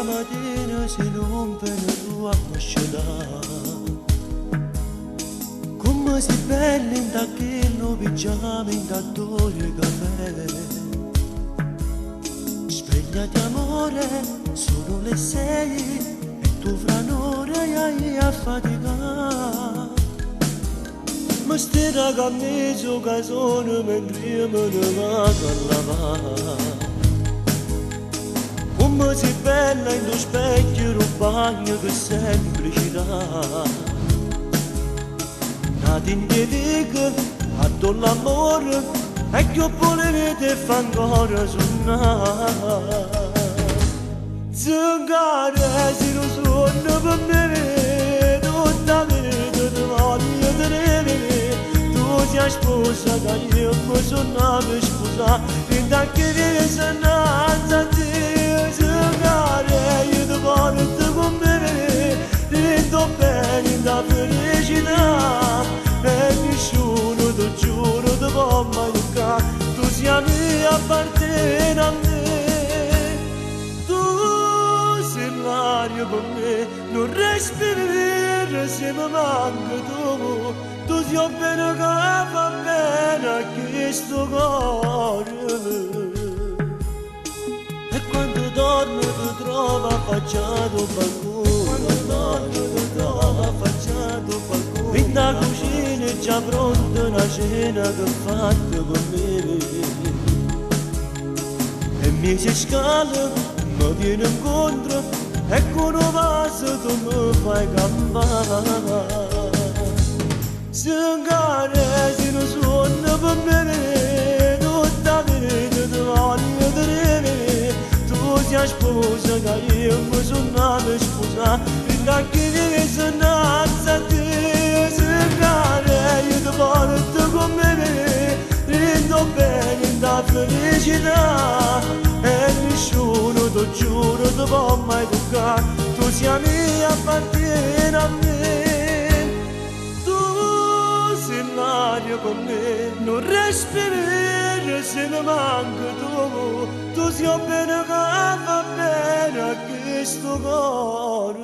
la mattina si rompe la tua coscienza. Come si bella in tacchino pigiama in tattore caffè. Svegliati amore, sono le 6 e tu fra un'ora hai a faticare. Ma stai da camicia casone mentre me ne vado a lavare. Come si bella in tuo specchio un bagno che semplicità. Nati in dica, addo l'amore e che volete fa ancora suonare. Zingare si lo suona per me, tutta vita ti voglio tenere. Tu sei sposa che io mi sono sposa, finta che viene senza te. Zingare io ti porto con me, ti do bene da felicità. E nessuno ti giuro ti può mai toccare, tu sei mia appartieni a me. Tu sei l'aria per me, non respirare se mi manca tu. Tu sei bene che fa bene a questo cuore. E quando dormo ti trovo affacciato balcone, quando dormo ti trovo affacciato balcone. In da cucina è già pronta una cena che ho fatto con me. E mi si scala, mi viene incontro e con un vaso tu mi fai campare. Zingare si non suona per me, tutta vita ti voglio tenere. Tu sei sposa che io mi sono sposa, finta che viene senza te. Zingare io ti porto con me, rindo bene da felicità. E nessuno ti giuro ti può mai toccare, tu sei mia appartieni a me. L'aria con me, non respirare se ne manca tu. Tu sei bene che fa bene a questo cuore.